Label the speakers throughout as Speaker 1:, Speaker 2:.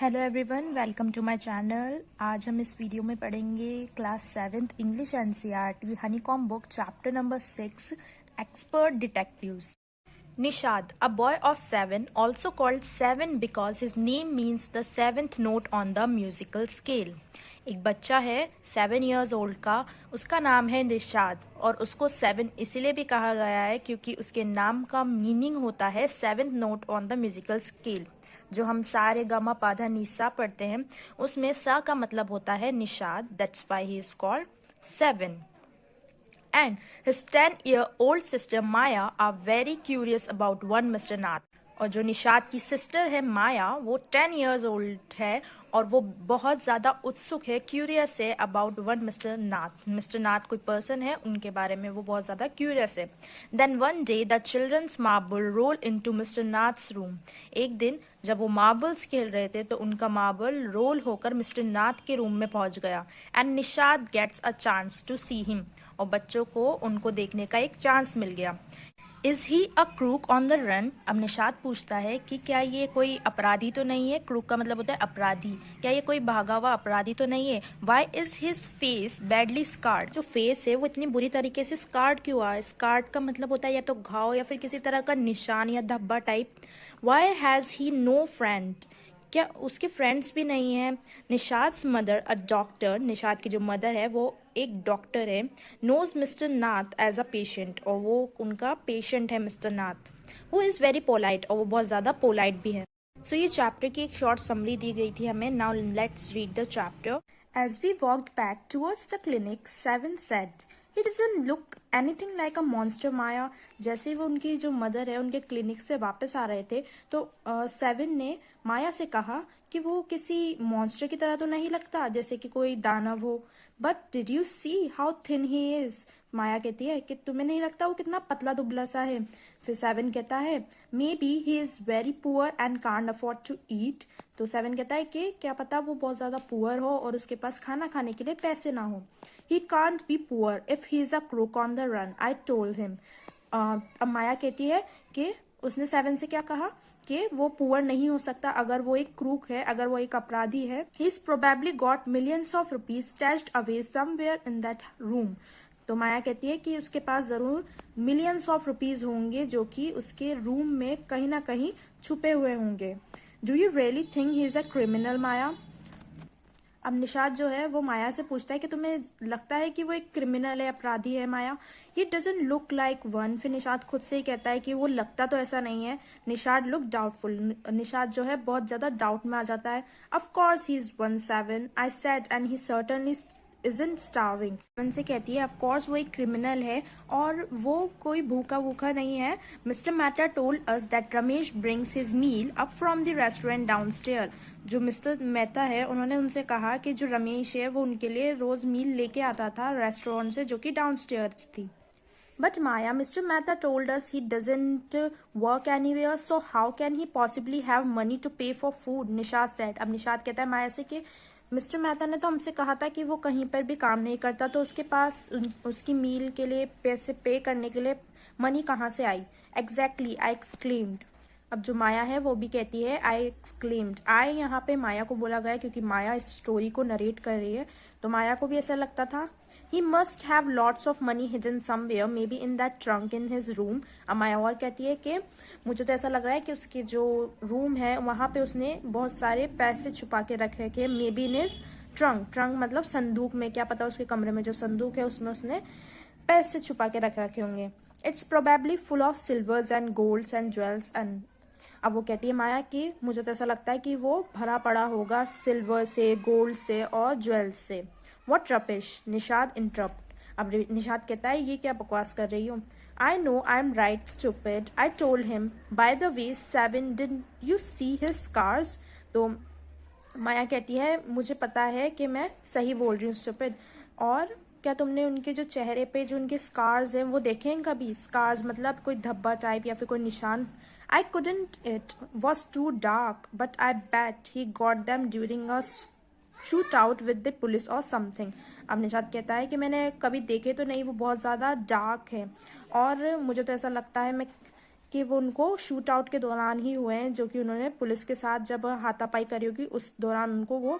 Speaker 1: Hello everyone, welcome to my channel. आज हम इस वीडियो में पढ़ेंगे class 7th English NCERT honeycomb book chapter number 6 expert detectives. Nishad, a boy of 7, also called 7 because his name means the seventh note on the musical scale. एक बच्चा है 7 years old का, उसका नाम है निशाद और उसको 7 इसलिए भी कहा गया है क्योंकि उसके नाम का मीनिंग होता है seventh note on the musical scale. जो हम सारे गामा पाधा निसा पढ़ते हैं उसमें सा का मतलब होता है Nishad, that's why he is called 7. And his 10-year-old sister Maya are very curious about one Mr. Nath. और जो निशाद की सिस्टर है माया, वो 10 years old है और वो बहुत ज़्यादा उत्सुक है, क्यूरियस है about one mister Nath. Mister Nath कोई पर्सन है, उनके बारे में वो बहुत ज़्यादा क्यूरियस है। Then one day the childrens marble roll into mister Nath's room. एक दिन जब वो मार्बल्स खेल रहे थे तो उनका मार्बल रोल होकर मिस्टर नाथ के रूम में पहुंच गया। And Nishad gets a chance to see him, और बच्चों को उनको देखने का एक चांस मिल गया। Is he a crook on the run? अब निशाद पूछता है कि क्या ये कोई अपराधी तो नहीं है। क्रूक का मतलब होता है अपराधी। क्या ये कोई भागा हुआ अपराधी तो नहीं है? Why is his face badly scarred? जो फेस है वो इतनी बुरी तरीके से स्कार्ड क्यों हुआ है? स्कार्ड का मतलब होता है या तो घाव या फिर किसी तरह का निशान या धब्बा type. Why has he no friend? क्या उसके फ्रेंड्स भी नहीं हैं? Nishad's mother a doctor, Nishad की जो मदर है वो एक डॉक्टर है। Knows mister Nath as a patient, और वो उनका पेशेंट है मिस्टर नाथ। वो इज़ वेरी पोलाइट, और वो बहुत ज़्यादा पोलाइट भी है। सो ये चैप्टर की एक शॉर्ट समरी दी गई थी हमें। Now let's read the chapter. As we walked back towards the clinic, Seven said, "He doesn't look anything like a monster, Maya." जैसे ही वो उनकी जो मदर है उनके क्लिनिक से वापस आ रहे थे तो सेवन ने माया से कहा कि वो किसी मॉन्स्टर की तरह तो नहीं लगता, जैसे कि कोई दानव हो। But did you see how thin he is? Maya कहती है कि तुम्हें नहीं लगता वो कितना पतला दुबला सा है? फिर सेवन कहता है may be he is very poor and can't afford to eat. तो सेवन कहता है कि क्या पता वो बहुत ज्यादा पुअर हो और उसके पास खाना खाने के लिए पैसे ना हो। He can't be poor if he is a crook on the run, I told him. अब माया कहती है कि उसने सेवन से क्या कहा कि वो पुअर नहीं हो सकता अगर वो एक क्रूक है, अगर वो एक अपराधी है। He is probably got millions of rupees stashed away somewhere in that room. तो माया कहती है कि उसके पास जरूर मिलियंस ऑफ रुपीज होंगे जो कि उसके रूम में कहीं ना कहीं छुपे हुए होंगे। Do you really think he is a criminal, Maya? अब निशाद जो है वो माया से पूछता है कि तुम्हें लगता है कि वो एक क्रिमिनल है, अपराधी है Maya? He doesn't look like one. फिर निशाद खुद से ही कहता है कि वो लगता तो ऐसा नहीं है। निशाद लुक डाउटफुल, निशाद जो है बहुत ज्यादा डाउट में आ जाता है। Of course he is 1 7, I said, and he certainly isn't starving। उनसे कहती है ऑफ कोर्स वो एक क्रिमिनल है और वो कोई भूखा भूखा नहीं है। Mister Mehta told us that Ramesh brings his meal up from the restaurant downstair. जो मिस्टर मेहता है उन्होंने उनसे कहा कि जो रमेश है वो उनके लिए रोज मील लेके आता था रेस्टोरेंट से, जो कि डाउनस्टेयर थी। But Maya, Mr. Mehta told us he doesn't work anywhere, so how can he possibly have money to pay for food? Nishad said। अब निशाद कहता है माया से कि मिस्टर मेहता ने तो हमसे कहा था कि वो कहीं पर भी काम नहीं करता, तो उसके पास उसकी मील के लिए पैसे पे करने के लिए मनी कहाँ से आई? Exactly, I exclaimed। अब जो माया है वो भी कहती है आई एक्सक्लेम्ड। आई यहाँ पे माया को बोला गया क्योंकि माया इस स्टोरी को नरेट कर रही है, तो माया को भी ऐसा लगता था। He must have lots of money hidden somewhere, may be in that trunk in his room. अब माया और कहती है कि मुझे तो ऐसा लग रहा है कि उसके जो रूम है वहां पे उसने बहुत सारे पैसे छुपा के रख रखे, may be in his trunk. Trunk मतलब संदूक में, क्या पता उसके कमरे में जो संदूक है उसमें उसने पैसे छुपा के रख रखे होंगे। It's probably full of silvers and golds and jewels and. अब वो कहती है माया कि मुझे तो ऐसा लगता है कि वो भरा पड़ा होगा सिल्वर से, गोल्ड से और ज्वेल्स से। What rubbish, Nishad interrupt. अब निशाद कहता है ये क्या बकवास कर रही हो? I know I am right stupid, I told him. By the way seven, did you see his scars? तो माया कहती है मुझे पता है कि मैं सही बोल रही हूँ स्टूपिड, और क्या तुमने उनके जो चेहरे पे जो उनके स्कार्स हैं वो देखे हैं कभी? स्कार्स मतलब कोई धब्बा टाइप या फिर कोई निशान। I couldn't, it was too dark, but I bet he got them during a shoot out with the police or something. अब निशाद कहता है कि मैंने कभी देखे तो नहीं, वो बहुत ज़्यादा डार्क है और मुझे तो ऐसा लगता है मैं कि वो उनको शूट आउट के दौरान ही हुए हैं, जो कि उन्होंने पुलिस के साथ जब हाथापाई करी होगी उस दौरान उनको वो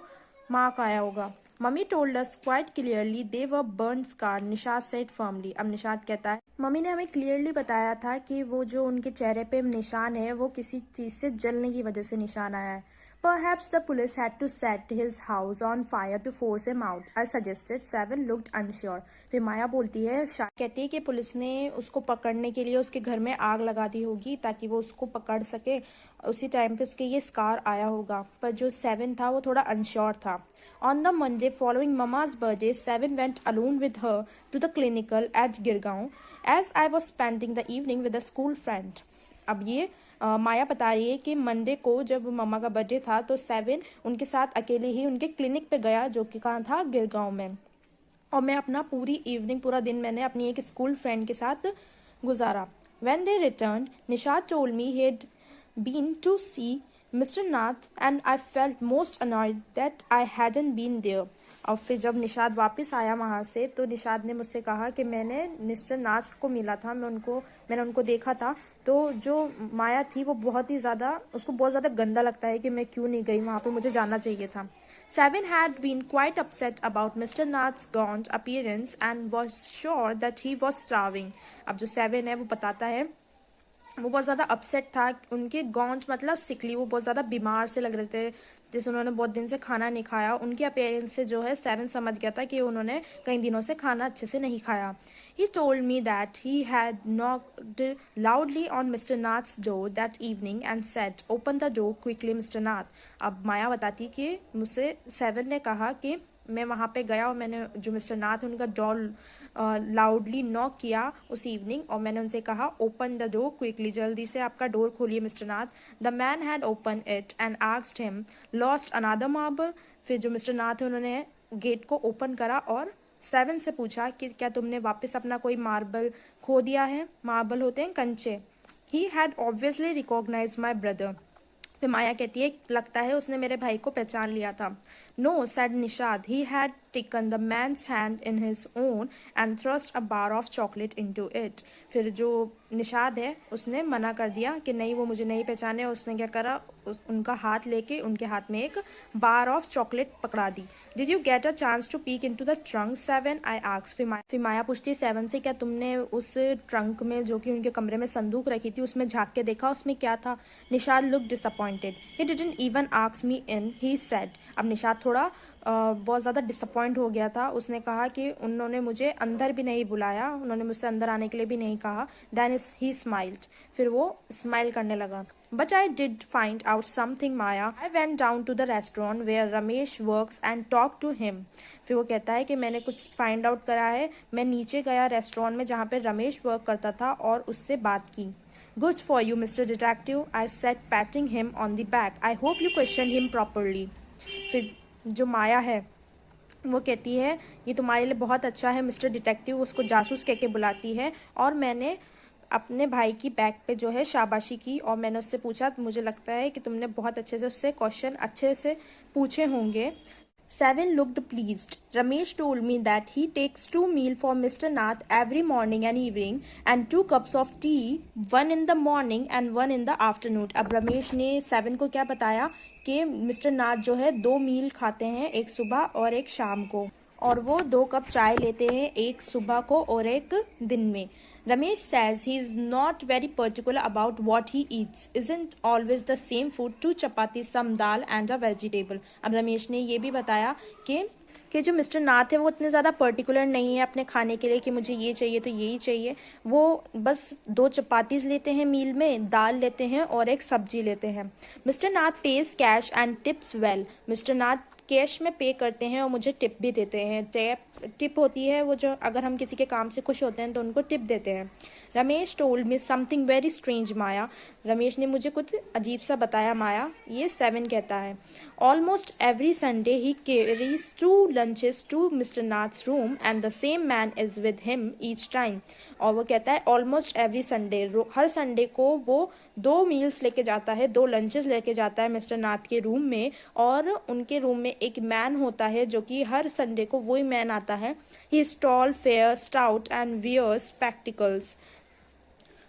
Speaker 1: मार्क आया होगा। Mummy told us quite clearly they were burn scar, Nishad said firmly. अब निशाद कहता है मम्मी ने हमें क्लियरली बताया था कि वो जो उनके चेहरे पे निशान है वो किसी चीज से जलने की वजह से निशान आया है। Perhaps the police had to set his house on fire to force him out, I suggested. Seven looked unsure. फिर माया बोलती है, कहती है कि पुलिस ने उसको पकड़ने के लिए उसके घर में आग लगा दी होगी ताकि वो उसको पकड़ सके। उसी टाइम पे उसके ये स्कार आया होगा, पर जो सेवन था वो थोड़ा अनश्योर था। On the Monday following Mama's birthday, Seven went alone with her to the clinical at Girgaon, as I was spending the evening with a school friend. अब ये माया बता रही है कि मंडे को जब मम्मा का बर्थडे था तो सेवन उनके साथ अकेले ही उनके क्लिनिक पे गया, जो कि कहाँ था, गिरगांव में। और मैं अपना पूरी इवनिंग, पूरा दिन मैंने अपनी एक स्कूल फ्रेंड के साथ गुजारा। When they returned, Nishad told me he had been to see Mr. Nath and I felt most annoyed that I hadn't been there. और फिर जब निशाद वापस आया वहाँ से तो निशाद ने मुझसे कहा कि मैंने मिस्टर नाथ को मिला था, मैंने उनको देखा था। तो जो माया थी वो उसको बहुत ज़्यादा गंदा लगता है कि मैं क्यों नहीं गई वहाँ पे, मुझे जाना चाहिए था। Seven had been quite upset about Mr. Nath's gaunt appearance and was sure that he was starving. अब जो सेवन है वो बताता है वो बहुत ज़्यादा अपसेट था, उनके गॉन्च मतलब सिकली, वो बहुत ज़्यादा बीमार से लग रहे थे, जैसे उन्होंने बहुत दिन से खाना नहीं खाया। उनके अपीयरेंस से जो है सेवन समझ गया था कि उन्होंने कई दिनों से खाना अच्छे से नहीं खाया। He told me that he had knocked loudly on Mr. Nath's door that evening and said, "Open the door quickly, Mr. Nath." अब माया बताती कि मुझसे सेवन ने कहा कि मैं वहाँ पे गया और मैंने जो मिस्टर नाथ उनका डोर लाउडली नॉक किया उस इवनिंग, और मैंने उनसे कहा ओपन द डोर क्विकली, जल्दी से आपका डोर खोलिए mister Nath. The man had open it and asked him, lost another marble. फिर जो मिस्टर नाथ है उन्होंने गेट को ओपन करा और सेवन से पूछा कि क्या तुमने वापस अपना कोई मार्बल खो दिया है? मार्बल होते हैं कंचे। He had obviously recognise my brother. फिर माया कहती है लगता है उसने मेरे भाई को पहचान लिया था। No said Nishad, he had taken the man's hand in his own and thrust a bar of chocolate into it. फिर जो निशाद है उसने मना कर दिया कि नहीं वो मुझे नहीं पहचाने। उसने क्या करा, उनका हाथ लेके उनके हाथ में एक बार ऑफ चॉकलेट पकड़ा दी। Did you get a chance to peek into the trunk seven, I asked. फिर माया पूछती है सेवन से, क्या तुमने उस ट्रंक में जो कि उनके कमरे में संदूक रखी थी उसमें झांक के देखा, उसमें क्या था? Nishad look disappointed. He didn't even ask me in, he said. अब निशाद थोड़ा बहुत ज़्यादा डिसअपॉइंट हो गया था। उसने कहा कि उन्होंने मुझे अंदर भी नहीं बुलाया, उन्होंने मुझसे अंदर आने के लिए भी नहीं कहा। देन ही स्माइल्ड, फिर वो स्माइल करने लगा। But I did find out something Maya, I went down to the restaurant where Ramesh works and talk to him. फिर वो कहता है कि मैंने कुछ फाइंड आउट करा है, मैं नीचे गया रेस्टोरेंट में जहाँ पे रमेश वर्क करता था और उससे बात की। Good for you, Mr. Detective, I said, patting him on the back. I hope you questioned him properly. फिर जो माया है वो कहती है ये तुम्हारे लिए बहुत अच्छा है मिस्टर डिटेक्टिव, उसको जासूस कह के बुलाती है। और मैंने अपने भाई की बैक पे जो है शाबाशी की और मैंने उससे पूछा, मुझे लगता है कि तुमने बहुत अच्छे से उससे क्वेश्चन अच्छे से पूछे होंगे। Seven looked pleased. Ramesh told me that he takes 2 meals for Mr. Nath every morning and evening and 2 cups of tea, one in the morning and one in the afternoon. अब रमेश ने seven को क्या बताया कि mister नाथ जो है 2 मील खाते हैं, एक सुबह और एक शाम को, और वो 2 कप चाय लेते हैं, एक सुबह को और एक दिन में। Ramesh says he is not very particular about what he eats. Isn't always the same food, 2 chapatis, some dal and a vegetable. अब रमेश ने ये भी बताया कि जो मिस्टर नाथ है वो इतने ज़्यादा पर्टिकुलर नहीं है अपने खाने के लिए कि मुझे ये चाहिए तो यही चाहिए। वो बस 2 चपातीज लेते हैं मील में, दाल लेते हैं और एक सब्जी लेते हैं। Mister Nath page cache and tips well. Mister Nath cash में पे करते हैं और मुझे टिप भी देते हैं। टिप होती है वो जो अगर हम किसी के काम से खुश होते हैं तो उनको टिप देते हैं। Ramesh told me something very strange Maya. Ramesh ने मुझे कुछ अजीब सा बताया माया, ये सेवन कहता है। Almost every Sunday he carries 2 lunches to mister Nath's room and the same man is with him each time. और वो कहता है ऑलमोस्ट एवरी संडे, हर संडे को वो 2 मील्स लेके जाता है, 2 लंचेस लेके जाता है मिस्टर नाथ के रूम में, और उनके रूम में एक मैन होता है जो कि हर संडे को वही मैन आता है। He is tall, fair, stout and wears spectacles.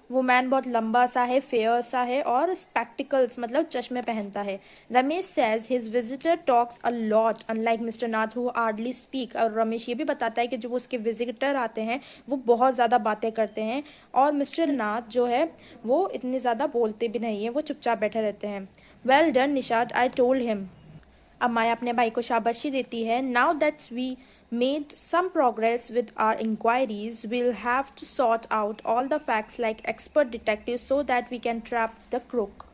Speaker 1: वो मैन बहुत लंबा सा है, फेयर सा है और स्पेक्टिकल्स मतलब चश्मे पहनता है। Ramesh says his visitor talks a lot unlike mister Nath who hardly speak. और रमेश ये भी बताता है कि जो उसके विजिटर आते हैं वो बहुत ज़्यादा बातें करते हैं और मिस्टर नाथ जो है वो इतने ज़्यादा बोलते भी नहीं है, वो चुपचाप बैठे रहते हैं। Well done Nishad, I told him. अब माया अपने भाई को शाबाशी देती है। Now that's we made some progress with our inquiries, we'll have to sort out all the facts like expert detectives so that we can trap the crook.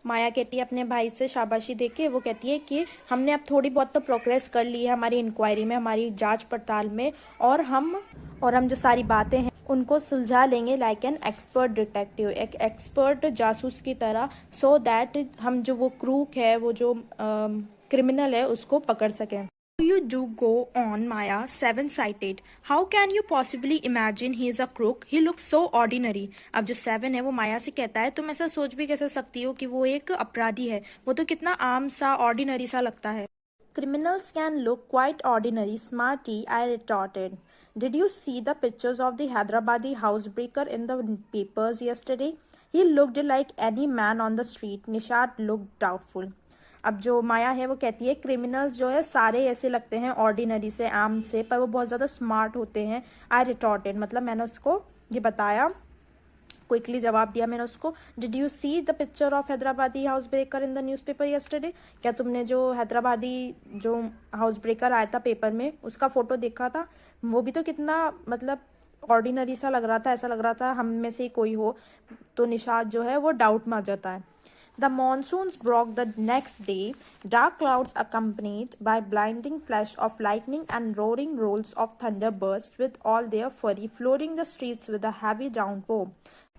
Speaker 1: माया कहती है अपने भाई से शाबाशी देके, वो कहती है कि हमने अब थोड़ी बहुत तो प्रोग्रेस कर ली है हमारी इंक्वायरी में, हमारी जांच पड़ताल में, और हम जो सारी बातें हैं उनको सुलझा लेंगे लाइक एन एक्सपर्ट डिटेक्टिव, एक एक्सपर्ट जासूस की तरह, सो दैट हम जो वो क्रूक है, वो जो क्रिमिनल है उसको पकड़ सकें। You do go on, Maya. Seven-sighted. How can you possibly imagine he is a crook? He looks so ordinary. अब जो सेवन है वो माया से कहता है तुम ऐसा सोच भी कैसे सकती हो कि वो एक अपराधी है, वो तो कितना आम सा ऑर्डिनरी सा लगता है। Criminals can look quite ordinary, smarty, I retorted. Did you see the pictures of the Hyderabadi housebreaker in the papers yesterday? He looked like any man on the street. Nishad looked doubtful. अब जो माया है वो कहती है criminals जो है सारे ऐसे लगते हैं ऑर्डिनरी से, आम से, पर वो बहुत ज़्यादा स्मार्ट होते हैं। आई रिटॉर्टेड मतलब मैंने उसको ये बताया, क्विकली जवाब दिया मैंने उसको। Did you see the picture of Hyderabadi house breaker in the newspaper yesterday? क्या तुमने जो हैदराबादी जो हाउस ब्रेकर आया था पेपर में उसका फोटो देखा था? वो भी तो कितना मतलब ऑर्डिनरी सा लग रहा था, ऐसा लग रहा था हम में से ही कोई हो। तो निशाद जो है वो डाउट में आ जाता है। The monsoons broke the next day, dark clouds accompanied by blinding flash of lightning and roaring rolls of thunder burst with all their fury, flooding the streets with a heavy downpour.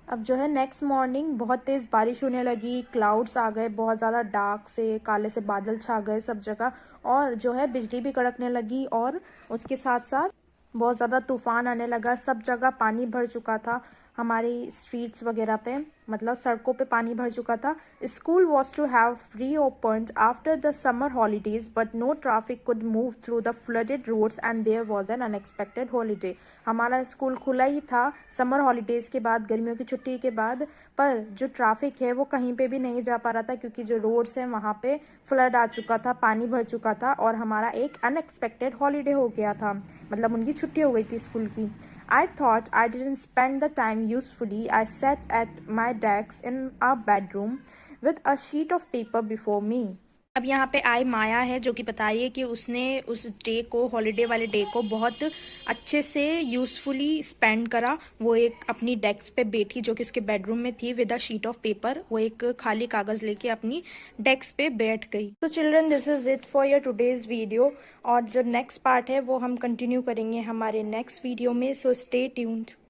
Speaker 1: अब जो है next morning बहुत तेज़ बारिश होने लगी, clouds आ गए, बहुत ज़्यादा डार्क से काले से बादल छा गए सब जगह, और जो है बिजली भी कड़कने लगी, और उसके साथ साथ बहुत ज़्यादा तूफान आने लगा। सब जगह पानी भर चुका था, हमारी स्ट्रीट्स वगैरह पे मतलब सड़कों पे पानी भर चुका था। School was to have reopened after the summer holidays but no traffic could move through the flooded roads and there was an unexpected holiday. हमारा स्कूल खुला ही था समर हॉलीडेज के बाद, गर्मियों की छुट्टी के बाद, पर जो ट्रैफिक है वो कहीं पे भी नहीं जा पा रहा था क्योंकि जो रोड्स हैं वहाँ पे फ्लड आ चुका था, पानी भर चुका था, और हमारा एक अनएक्सपेक्टेड हॉलीडे हो गया था, मतलब उनकी छुट्टी हो गई थी स्कूल की। I thought I didn't spend the time usefully. I sat at my desk in our bedroom with a sheet of paper before me. अब यहाँ पे आई माया है जो कि बता रही है कि उसने उस डे को, हॉलीडे वाले डे को बहुत अच्छे से यूजफुली स्पेंड करा। वो एक अपनी डेस्क पे बैठी जो कि उसके बेडरूम में थी with a sheet of paper, वो एक खाली कागज लेके अपनी डेस्क पे बैठ गई। तो children this is it for your today's video, और जो नेक्स्ट पार्ट है वो हम कंटिन्यू करेंगे हमारे नेक्स्ट वीडियो में, सो स्टे ट्यून्ड।